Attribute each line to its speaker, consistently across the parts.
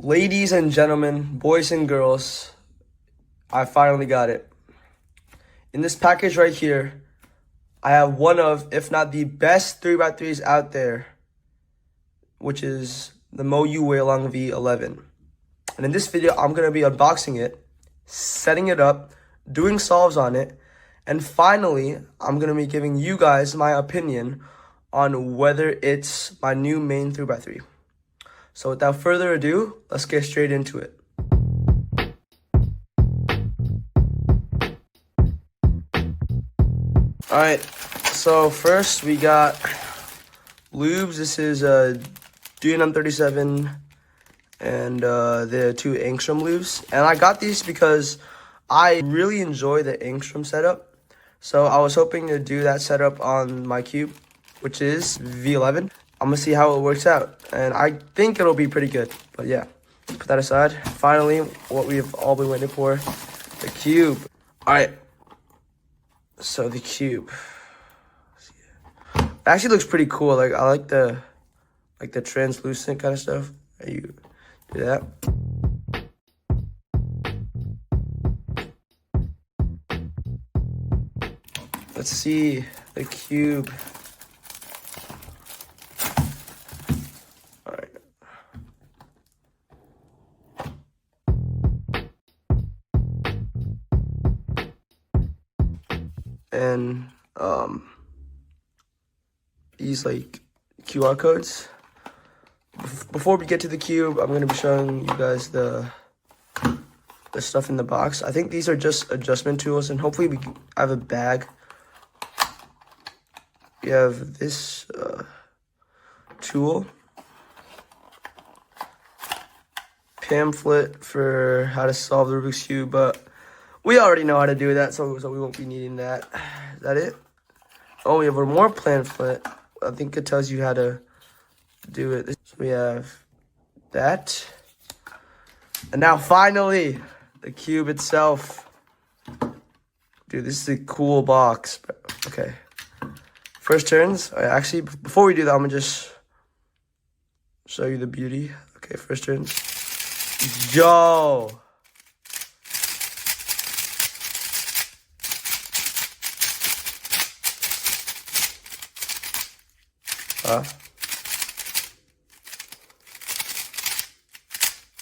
Speaker 1: Ladies and gentlemen, boys and girls, I finally got it. In this package right here, I have one of, if not the best 3x3s out there, which is the MoYu WeiLong V11. And in this video, I'm going to be unboxing it, setting it up, doing solves on it, and finally, I'm going to be giving you guys my opinion on whether it's my new main 3x3. So without further ado, let's get straight into it. Alright, so first we got lubes. This is a DNM37 and the two angstrom lubes. And I got these because I really enjoy the angstrom setup. So I was hoping to do that setup on my cube, which is V11. I'm gonna see how it works out, and I think it'll be pretty good. But yeah, put that aside. Finally, what we've all been waiting for, the cube. All right, so the cube. It actually looks pretty cool. Like I like the translucent kind of stuff. You do that. Let's see the cube. And these like QR codes. Before we get to the cube, I'm going to be showing you guys the stuff in the box. I think these are just adjustment tools, and hopefully I have a bag. We have this tool, pamphlet for how to solve the Rubik's Cube, but we already know how to do that, so we won't be needing that. Is that it? Oh, we have one more pamphlet. I think it tells you how to do it. So we have that. And now finally, the cube itself. Dude, this is a cool box. Okay. First turns. Actually, before we do that, I'm going to just show you the beauty. Okay, first turns. Yo!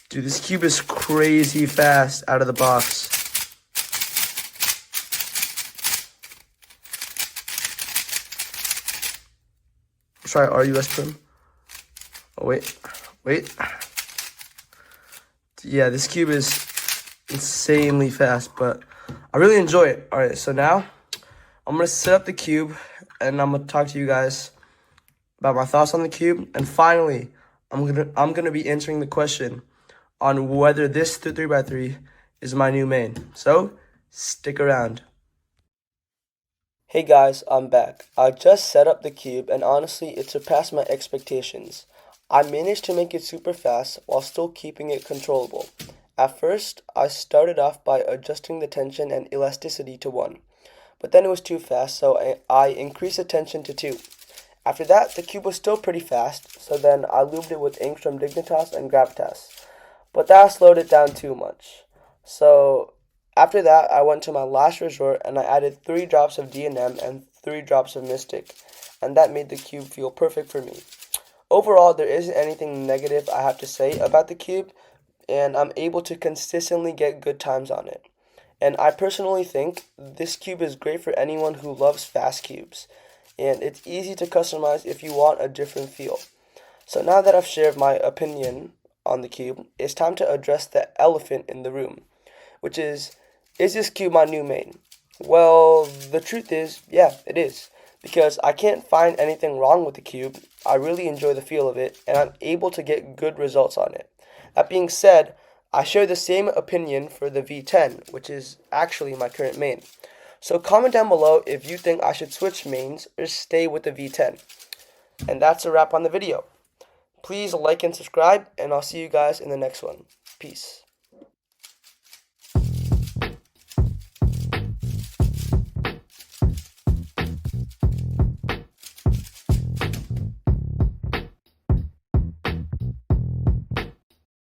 Speaker 1: Dude, this cube is crazy fast out of the box. Let's try RUS trim. Oh, wait. Yeah, this cube is insanely fast, but I really enjoy it. All right, so now I'm going to set up the cube, and I'm going to talk to you guys about my thoughts on the cube, and finally, I'm gonna be answering the question on whether this 3x3 is my new main. So stick around. Hey guys, I'm back. I just set up the cube, and honestly, it surpassed my expectations. I managed to make it super fast while still keeping it controllable. At first, I started off by adjusting the tension and elasticity to 1, but then it was too fast, so I increased the tension to 2. After that, the cube was still pretty fast, so then I lubed it with angstrom dignitas and gravitas. But that slowed it down too much. So after that, I went to my last resort and I added 3 drops of DNM and 3 drops of Mystic, and that made the cube feel perfect for me. Overall, there isn't anything negative I have to say about the cube, and I'm able to consistently get good times on it. And I personally think this cube is great for anyone who loves fast cubes. And it's easy to customize if you want a different feel. So now that I've shared my opinion on the cube, it's time to address the elephant in the room, which is this cube my new main? Well, the truth is, yeah, it is, because I can't find anything wrong with the cube. I really enjoy the feel of it, and I'm able to get good results on it. That being said, I share the same opinion for the V10, which is actually my current main. So comment down below if you think I should switch mains or stay with the V10. And that's a wrap on the video. Please like and subscribe, and I'll see you guys in the next one. Peace.